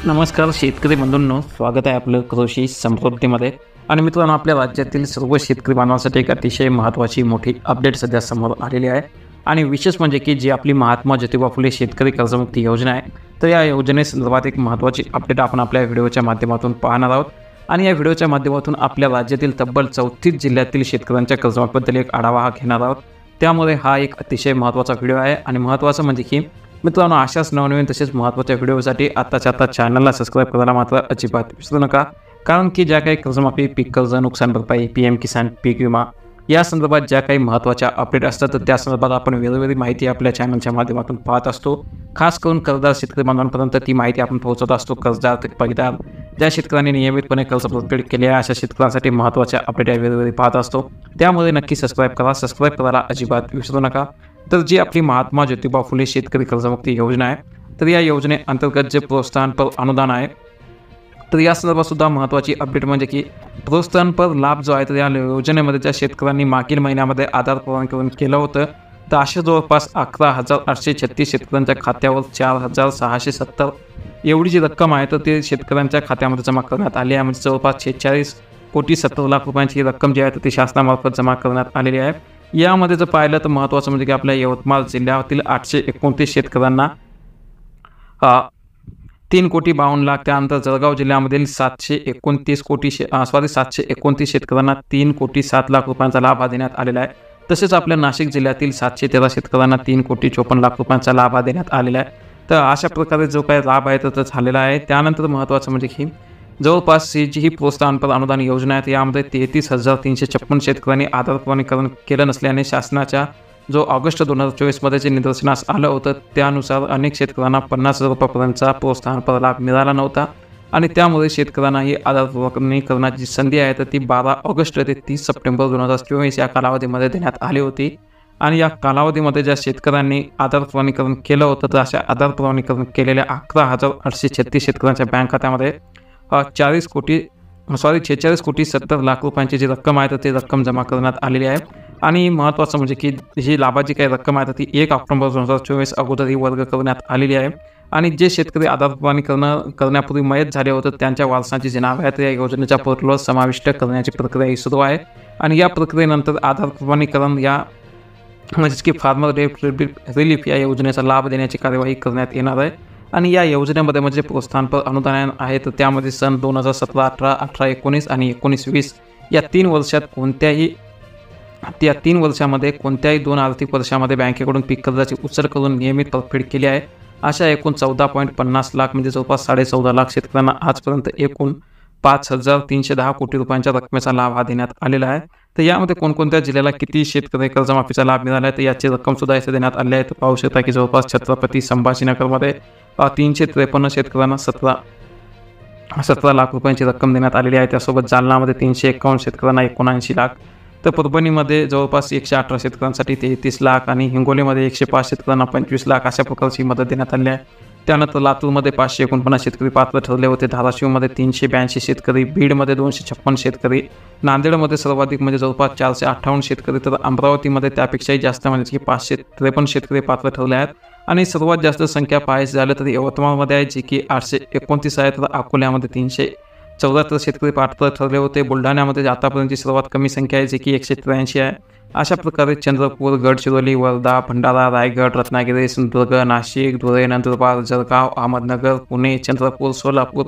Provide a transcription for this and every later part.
नमस्कार शेतकरी बंधूंनो, स्वागत आहे आपलं कृषी समृद्धीमध्ये. आणि मित्रांनो, आपल्या राज्यातील सर्व शेतकरी बांधवांसाठी एक अतिशय महत्त्वाची मोठी अपडेट सध्या समोर आलेली आहे. आणि विशेष म्हणजे की जी आपली महात्मा ज्योतिबा फुले शेतकरी कर्जमुक्ती योजना आहे, तर या योजनेसंदर्भात एक महत्त्वाची अपडेट आपण आपल्या व्हिडिओच्या माध्यमातून पाहणार आहोत. आणि या व्हिडिओच्या माध्यमातून आपल्या राज्यातील तब्बल 34 जिल्ह्यातील शेतकऱ्यांच्या कर्जमाफीबद्दल एक आढावा घेणार आहोत. त्यामुळे हा एक अतिशय महत्त्वाचा व्हिडिओ आहे. आणि महत्त्वाचं म्हणजे की मित्रांनो, अशाच नवनवीन तसेच महत्त्वाच्या व्हिडिओसाठी आत्ताच्या आत्ता चॅनलला सबस्क्राईब करायला मात्र अजिबात विसरू नका. कारण की ज्या काही कर्जमाफी, पीक कर्ज, नुकसान भरपाई, PM किसान, पीक विमा या संदर्भात ज्या काही महत्त्वाच्या अपडेट असतात, तर त्या संदर्भात आपण वेगवेगळी माहिती आपल्या चॅनलच्या माध्यमातून पाहत असतो. खास करून कर्जदार शेतकरी बांधवांपर्यंत ती माहिती आपण पोहोचवत असतो. कर्जदार ते पगारदार ज्या शेतकऱ्यांनी नियमितपणे कर्ज परतफेड केली आहे, अशा शेतकऱ्यांसाठी महत्त्वाच्या अपडेट वेगवेगळी पाहत असतो. त्यामुळे नक्की सबस्क्राईब करा. सबस्क्राईब करायला अजिबात विसरू नका. तर जी आपली महात्मा ज्योतिबा फुले शेतकरी कर्जमुक्ती योजना आहे, तर या योजनेअंतर्गत जे प्रोत्साहनपर अनुदान आहे, तर या संदर्भात सुद्धा महत्त्वाची अपडेट म्हणजे की प्रोत्साहनपर लाभ जो आहे, तर या योजनेमध्ये ज्या शेतकऱ्यांनी मागील महिन्यामध्ये आधार प्रमाणीकरण केलं होतं, तर अशा जवळपास 11,836 शेतकऱ्यांच्या खात्यावर 4,670 एवढी जी रक्कम आहे, तर ते शेतकऱ्यांच्या खात्यामध्ये जमा करण्यात आली आहे. म्हणजे जवळपास 46,70,00,000 रुपयांची ही रक्कम जी आहे, तर ती शासनामार्फत जमा करण्यात आलेली आहे. यामध्ये जर पाहिलं तर महत्त्वाचं म्हणजे की आपल्या यवतमाळ जिल्ह्यातील 829 शेतकऱ्यांना 3,52,00,000, त्यानंतर जळगाव जिल्ह्यामधील 729 शेतकऱ्यांना 3,07,00,000 रुपयांचा लाभ हा देण्यात आलेला आहे. तसेच आपल्या नाशिक जिल्ह्यातील 713 शेतकऱ्यांना 3,54,00,000 रुपयांचा लाभ हा देण्यात आलेला आहे. तर अशा प्रकारे जो काही लाभ आहे तो झालेला आहे. त्यानंतर महत्त्वाचं म्हणजे की जवळपास जी प्रोत्साहनपर अनुदान योजना आहे, यामध्ये 33,356 शेतकऱ्यांनी आधार प्रमाणीकरण केलं नसल्याने शासनाच्या जो ऑगस्ट 2024मध्ये जे निदर्शनास आलं होतं, त्यानुसार अनेक शेतकऱ्यांना 50,000 रुपयापर्यंतचा प्रोत्साहनपर लाभ मिळाला नव्हता. आणि त्यामुळे शेतकऱ्यांना ही आधार प्रमाणीकरणाची संधी आहे, तर ती 12 ऑगस्ट ते 30 सप्टेंबर 2024 या कालावधीमध्ये देण्यात आली होती. आणि या कालावधीमध्ये ज्या शेतकऱ्यांनी आधार प्रमाणीकरण केलं होतं, तर अशा आधार प्रमाणीकरण केलेल्या 11,836 शेतकऱ्यांच्या बँक खात्यामध्ये 46,70,00,000 रुपयांची जी रक्कम आहे, तर ती रक्कम जमा करण्यात आलेली आहे. आणि महत्त्वाचं म्हणजे की ही लाभाची काही रक्कम आहे, तर ती 1 ऑक्टोबर 2024 अगोदर ही वर्ग करण्यात आलेली आहे. आणि जे शेतकरी आधार प्रमाणीकरण करण्यापूर्वी मयत झाले होते, त्यांच्या वारसांची जी नावे आहेत, या योजनेच्या पोर्टलवर समाविष्ट करण्याची प्रक्रिया ही सुरू आहे. आणि या प्रक्रियेनंतर आधार प्रमाणीकरण या म्हणजेच की फार्मर रिलीफ या योजनेचा लाभ देण्याची कार्यवाही करण्यात येणार आहे. आणि या योजनेमध्ये म्हणजे प्रोत्साहनपर अनुदान आहे, तर त्यामध्ये सन 2017, 18, 19 आणि 19-20 या 3 वर्षात कोणत्याही 2 आर्थिक वर्षामध्ये बँकेकडून पीक कर्जाची उचल करून नियमित परतफेड केली आहे. अशा एकूण 14.50 लाख म्हणजे जवळपास 14.5 लाख शेतकऱ्यांना आजपर्यंत एकूण 5,310 कोटी रुपयांच्या रकमेचा लाभ हा देण्यात आलेला आहे. तर यामध्ये कोणकोणत्या जिल्ह्याला किती शेतकरी कर्जमाफीचा लाभ मिळाला आहे, तर याची रक्कमसुद्धा इथे देण्यात आली आहे. तर पाहू शकता की जवळपास छत्रपती संभाजीनगरमध्ये 353 शेतकऱ्यांना 17 लाख रुपयांची रक्कम देण्यात आलेली आहे. त्यासोबत जालनामध्ये 351 शेतकऱ्यांना 79 लाख, तर परभणीमध्ये जवळपास 118 शेतकऱ्यांसाठी 33 लाख आणि हिंगोलीमध्ये 105 शेतकऱ्यांना 25 लाख अशा प्रकारची मदत देण्यात आली आहे. त्यानंतर लातूरमध्ये 549 शेतकरी पात्र ठरले होते. धाराशिवमध्ये 382 शेतकरी, बीडमध्ये 256 शेतकरी, नांदेडमध्ये सर्वाधिक म्हणजे जवळपास 458 शेतकरी, तर अमरावतीमध्ये त्यापेक्षाही जास्त म्हणजे की 553 शेतकरी पात्र ठरले आहेत. आणि सर्वात जास्त संख्या पाहायची झालं तर यवतमाळमध्ये आहे, जी की 829 आहे. तर अकोल्यामध्ये 374 शेतकरी पात्र ठरले होते. बुलढाण्यामध्ये आतापर्यंतची सर्वात कमी संख्या आहे, जी की 183 आहे. अशा प्रकारे चंद्रपूर, गडचिरोली, वर्धा, भंडारा, रायगड, रत्नागिरी, सिंधुदुर्ग, नाशिक, धुळे, नंदुरबार, जळगाव, अहमदनगर, पुणे, चंद्रपूर, सोलापूर,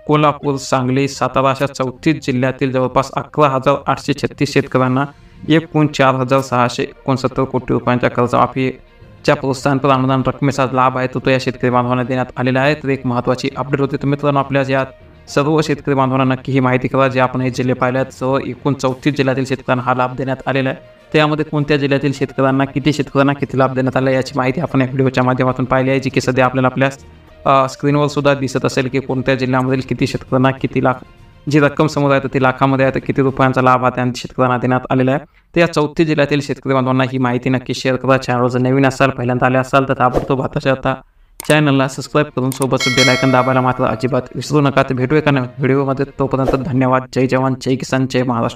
कोल्हापूर, सांगली, सातारा अशा 34 जिल्ह्यातील जवळपास 11,836 शेतकऱ्यांना एकूण 4,669 कोटी रुपयांच्या कर्जमाफीच्या प्रोत्साहनपर अनुदान रकमेचा लाभ आहे, तो या शेतकरी बांधवांना देण्यात आलेला आहे. तर एक महत्त्वाची अपडेट होती. तर मित्रांनो, आपल्या या सर्व शेतकरी बांधवांना नक्की ही माहिती करा. जे आपण हे जिल्हे पाहिले आहेत, सर्व एकूण 34 जिल्ह्यातील शेतकऱ्यांना हा लाभ देण्यात आलेला आहे. त्यामध्ये कोणत्या जिल्ह्यातील शेतकऱ्यांना किती लाभ देण्यात आला याची माहिती आपण या व्हिडिओच्या माध्यमातून पाहिली आहे, जी की सध्या आपल्या स्क्रीनवर सुद्धा दिसत असेल की कोणत्या जिल्ह्यामधील किती शेतकऱ्यांना किती लाख जी रक्कम समोर आहे, तर ती लाखामध्ये आहे, तर किती रुपयांचा लाभ हा त्या शेतकऱ्यांना देण्यात आलेला आहे. तर या 34 जिल्ह्यातील शेतकरी बांधवांना ही माहिती नक्की शेअर करा. चॅनलवर जर नवीन असाल, पहिल्यांदा आले असाल, तर ताबडतोब आता चॅनलला सबस्क्राईब करून सोबतच बेल आयकॉन दाबायला मात्र अजिबात विसरू नका. तर भेटू एका व्हिडिओमध्ये. तोपर्यंत धन्यवाद. जय जवान, जय किसान, जय महाराष्ट्र.